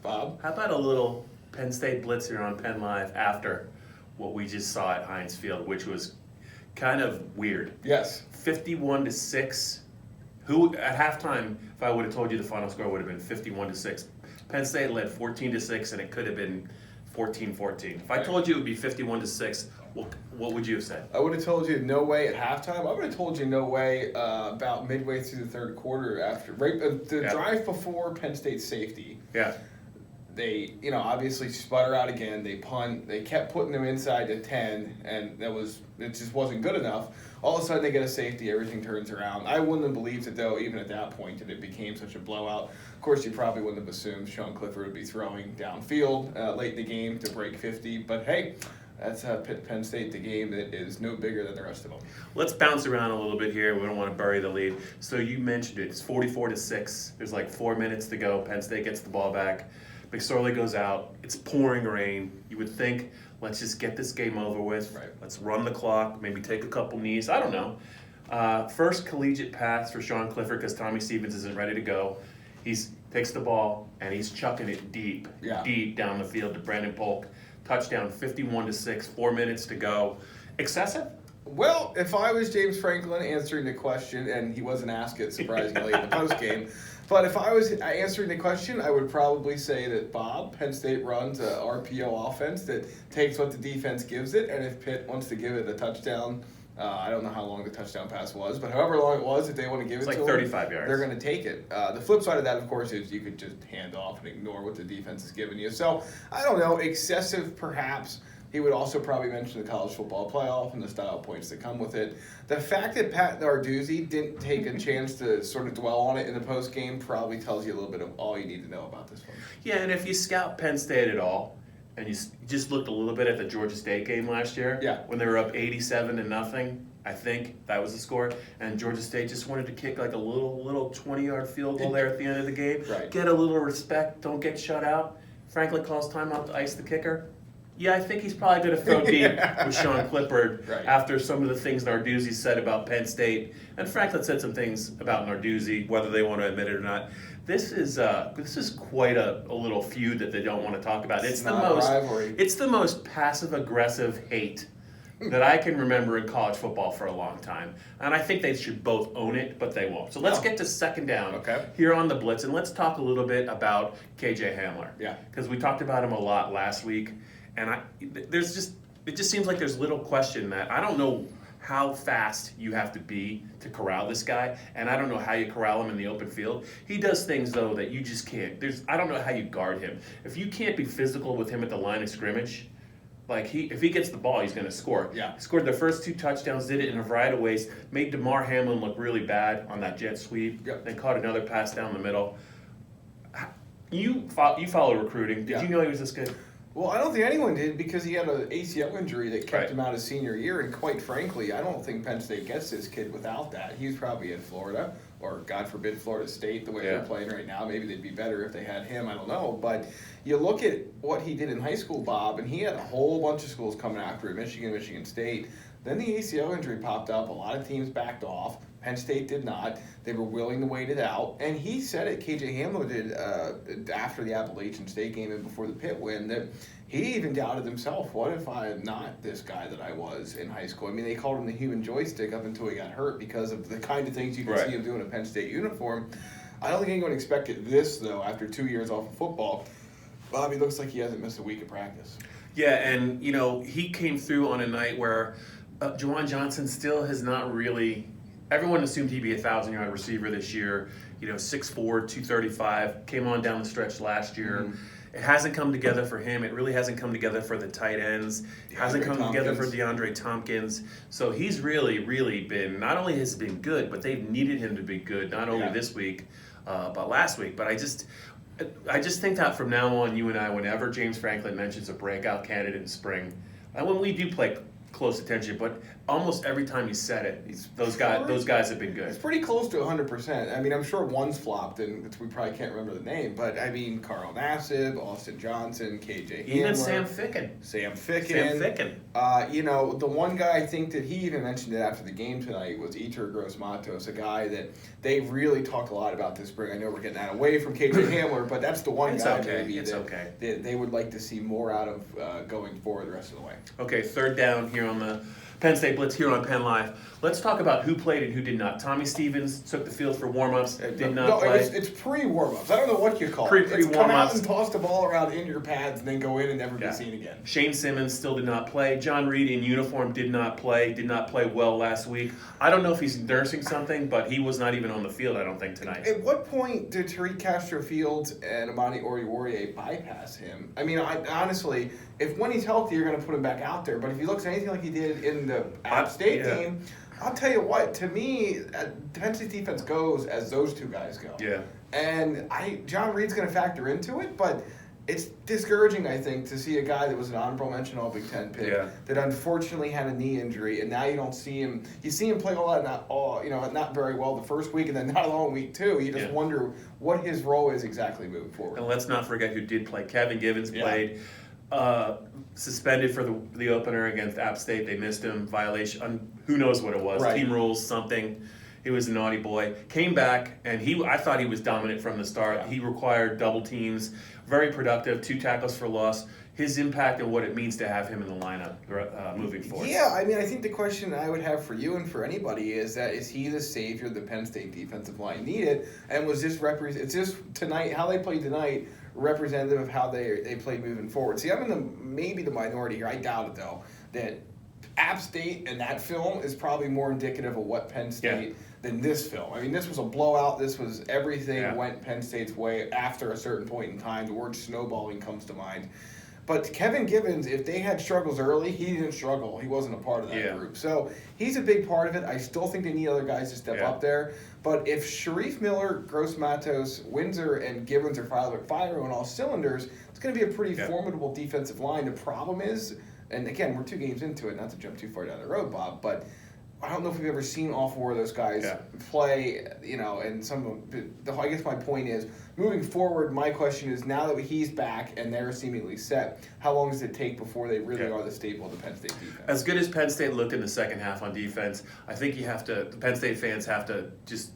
Bob? How about a little Penn State Blitz here on Penn Live after what we just saw at Heinz Field, which was kind of weird. Yes. 51-6. Who at halftime, if I would have told you the final score would have been 51-6. Penn State led 14-6, and it could have been 14-14. If I told you it would be 51-6, what would you have said? I would have told you no way at halftime. I would have told you no way about midway through the third quarter after the drive before Penn State's safety. Yeah. They, obviously sputter out again. They punt. They kept putting them inside to 10, and it just wasn't good enough. All of a sudden, they get a safety. Everything turns around. I wouldn't have believed it, though, even at that point, that it became such a blowout. Of course, you probably wouldn't have assumed Sean Clifford would be throwing downfield late in the game to break 50. But, hey, that's Penn State, the game that is no bigger than the rest of them. Let's bounce around a little bit here. We don't want to bury the lead. So you mentioned it. It's 44-6. There's like 4 minutes to go. Penn State gets the ball back. McSorley goes out. It's pouring rain. You would think, let's just get this game over with. Right. Let's run the clock, maybe take a couple knees. I don't know. First collegiate pass for Sean Clifford because Tommy Stevens isn't ready to go. He takes the ball, and he's chucking it deep down the field to Brandon Polk. Touchdown, 51-6, 4 minutes to go. Excessive? Well, if I was James Franklin answering the question, and he wasn't asked it surprisingly in the postgame, but if I was answering the question, I would probably say that Penn State runs a RPO offense that takes what the defense gives it, and if Pitt wants to give it a touchdown, I don't know how long the touchdown pass was, but however long it was, if they want to give it to them, like 35 yards. They're going to take it. The flip side of that, of course, is you could just hand off and ignore what the defense is giving you. So, I don't know, excessive perhaps. He would also probably mention the college football playoff and the style points that come with it. The fact that Pat Narduzzi didn't take a chance to sort of dwell on it in the postgame probably tells you a little bit of all you need to know about this one. Yeah, and if you scout Penn State at all, and you just looked a little bit at the Georgia State game last year, when they were up 87-0, I think that was the score, and Georgia State just wanted to kick like a little 20-yard field goal there at the end of the game. Right. Get a little respect, don't get shut out. Franklin calls timeout to ice the kicker. Yeah, I think he's probably going to throw deep with Sean Clifford after some of the things Narduzzi said about Penn State. And Franklin said some things about Narduzzi, whether they want to admit it or not. This is quite a little feud that they don't want to talk about. It's the most passive-aggressive hate that I can remember in college football for a long time. And I think they should both own it, but they won't. So let's get to second down here on the Blitz, and let's talk a little bit about KJ Hamler. Yeah. Because we talked about him a lot last week. And it just seems like there's little question that I don't know how fast you have to be to corral this guy, and I don't know how you corral him in the open field. He does things, though, that you just can't. I don't know how you guard him. If you can't be physical with him at the line of scrimmage, if he gets the ball, he's going to score. Yeah. He scored the first 2 touchdowns, did it in a variety of ways, made DeMar Hamlin look really bad on that jet sweep, then caught another pass down the middle. You follow recruiting. Did you know he was this good? Well, I don't think anyone did because he had an ACL injury that kept him out his senior year, and quite frankly, I don't think Penn State gets this kid without that. He's probably in Florida, or God forbid Florida State, the way they're playing right now. Maybe they'd be better if they had him, I don't know. But you look at what he did in high school, Bob, and he had a whole bunch of schools coming after him, Michigan State. Then the ACL injury popped up. A lot of teams backed off. Penn State did not. They were willing to wait it out. And he said it, KJ Hamler did, after the Appalachian State game and before the Pitt win, that he even doubted himself. What if I'm not this guy that I was in high school? I mean, they called him the human joystick up until he got hurt because of the kind of things you can see him do in a Penn State uniform. I don't think anyone expected this, though, after 2 years off of football. Bobby looks like he hasn't missed a week of practice. Yeah, and, he came through on a night where Juwan Johnson still has not really... Everyone assumed he'd be a 1,000-yard receiver this year. 6'4", 235, came on down the stretch last year. It hasn't come together for him. It really hasn't come together for the tight ends. It hasn't come together for DeAndre Tompkins. So he's really been, not only has he been good, but they've needed him to be good, not only this week, but last week. But I just think that from now on, you and I, whenever James Franklin mentions a breakout candidate in spring, and when we do play close attention, but almost every time he said it, those guys have been It's good. pretty close to 100%. I mean, I'm sure one's flopped, and we probably can't remember the name, but I mean, Carl Nassib, Austin Johnson, KJ Hamler. Even Sam Ficken. Sam Ficken. The one guy I think that he even mentioned it after the game tonight was Eter Gross-Matos, a guy that they really talk a lot about this spring. I know we're getting that away from KJ Hamler, but that's the one guy maybe that they would like to see more out of going forward the rest of the way. Okay, third down here on the Penn State Blitz here on Penn Live. Let's talk about who played and who did not. Tommy Stevens took the field for warm-ups, did not play. It's pre-warm-ups. I don't know what you call it. It's come out and toss the ball around in your pads and then go in and never be seen again. Shane Simmons still did not play. John Reed in uniform did not play well last week. I don't know if he's nursing something, but he was not even on the field, I don't think, tonight. At what point did Tariq Castro-Fields and Amani Oruwariye bypass him? I mean, honestly, if when he's healthy, you're going to put him back out there. But if he looks anything like he did in the App State game, I'll tell you what, to me, Penn State defense goes as those two guys go. Yeah. And John Reed's going to factor into it, but it's discouraging, I think, to see a guy that was an honorable mention All Big Ten pick that unfortunately had a knee injury, and now you don't see him. You see him play a lot, not very well the first week, and then not a long week too. You just wonder what his role is exactly moving forward. And let's not forget who did play. Kevin Givens played. Suspended for the opener against App State. They missed him. Violation. Who knows what it was. Right. Team rules, something. He was a naughty boy. Came back, and I thought he was dominant from the start. Yeah. He required double teams. Very productive. 2 tackles for loss. His impact and what it means to have him in the lineup moving forward. Yeah, I mean, I think the question I would have for you and for anybody is he the savior the Penn State defensive line needed? And was this tonight, how they played tonight, representative of how they played moving forward? See, I'm in maybe the minority here. I doubt it, though, that App State and that film is probably more indicative of what Penn State than this film. I mean, this was a blowout. This was everything went Penn State's way after a certain point in time. The word snowballing comes to mind. But Kevin Givens, if they had struggles early, he didn't struggle. He wasn't a part of that group. So he's a big part of it. I still think they need other guys to step up there. But if Sharif Miller, Gross-Matos, Windsor, and Givens are firing on all cylinders, it's going to be a pretty formidable defensive line. The problem is, and again, we're 2 games into it, not to jump too far down the road, Bob, but I don't know if we've ever seen all 4 of those guys play, and I guess my point is, moving forward, my question is, now that he's back and they're seemingly set, how long does it take before they really are the staple of the Penn State defense? As good as Penn State looked in the second half on defense, I think the Penn State fans have to just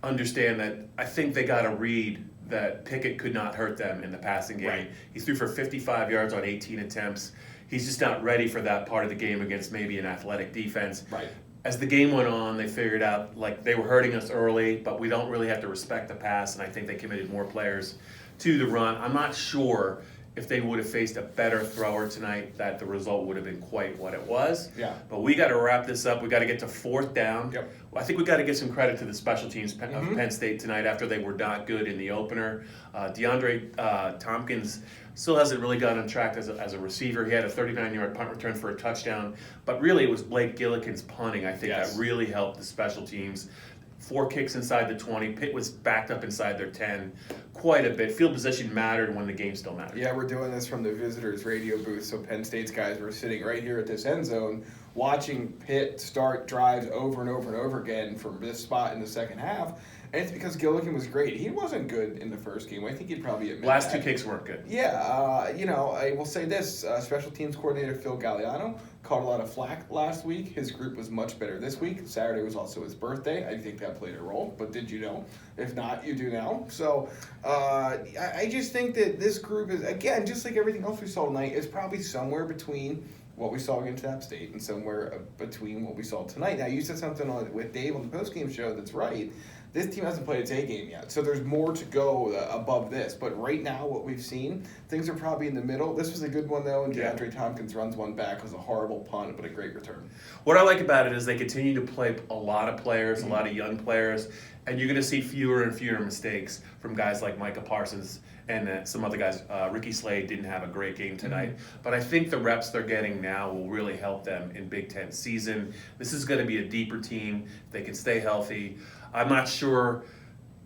understand that I think they got to read that Pickett could not hurt them in the passing game. Right. He threw for 55 yards on 18 attempts. He's just not ready for that part of the game against maybe an athletic defense. Right. As the game went on, they figured out, they were hurting us early, but we don't really have to respect the pass, and I think they committed more players to the run. I'm not sure if they would have faced a better thrower tonight that the result would have been quite what it was. Yeah. But we got to wrap this up. We got to get to 4th down. Yep. I think we got to give some credit to the special teams of Penn State tonight after they were not good in the opener. DeAndre Tompkins still hasn't really gotten on track as a receiver. He had a 39-yard punt return for a touchdown, but really it was Blake Gillikin's punting, I think, that really helped the special teams. 4 kicks inside the 20. Pitt was backed up inside their 10 quite a bit. Field position mattered when the game still mattered. Yeah, we're doing this from the visitors' radio booth, so Penn State's guys were sitting right here at this end zone watching Pitt start drives over and over and over again from this spot in the second half. And it's because Gillikin was great. He wasn't good in the first game. I think he'd probably admit Last that. 2 kicks weren't good. Yeah, I will say this. Special teams coordinator Phil Galliano caught a lot of flack last week. His group was much better this week. Saturday was also his birthday. I think that played a role, but did you know? If not, you do now. So I just think that this group is, again, just like everything else we saw tonight, is probably somewhere between what we saw against App State and somewhere between what we saw tonight. Now, you said something with Dave on the postgame show that's right. This team hasn't played its A game yet, so there's more to go above this. But right now, what we've seen, things are probably in the middle. This was a good one, though, and DeAndre Tompkins runs one back. It was a horrible punt, but a great return. What I like about it is they continue to play a lot of players, a lot of young players, and you're going to see fewer and fewer mistakes from guys like Micah Parsons and some other guys. Ricky Slade didn't have a great game tonight, but I think the reps they're getting now will really help them in Big Ten season. This is going to be a deeper team. They can stay healthy. I'm not sure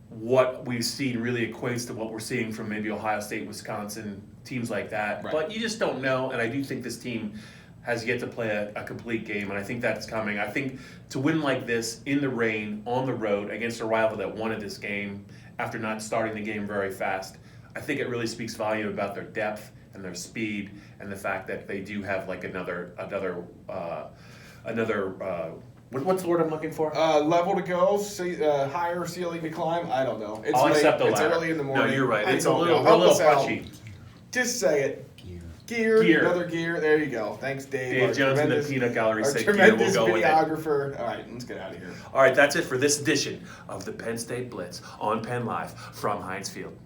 what we've seen really equates to what we're seeing from maybe Ohio State, Wisconsin, teams like that. Right. But you just don't know, and I do think this team has yet to play a complete game, and I think that's coming. I think to win like this in the rain, on the road, against a rival that wanted this game after not starting the game very fast, I think it really speaks volume about their depth and their speed and the fact that they do have like another what's the word I'm looking for? Level to go, higher ceiling to climb. I don't know. I'll accept the ladder. It's early in the morning. No, you're right. It's a don't little know. Help us out. punchy. Just say it. Gear. Another gear. There you go. Thanks, Dave. Dave Jones in the Peanut Gallery said gear. Tremendous We'll go with it. videographer. All right, let's get out of here. All right, that's it for this edition of the Penn State Blitz on Penn Live from Heinz Field.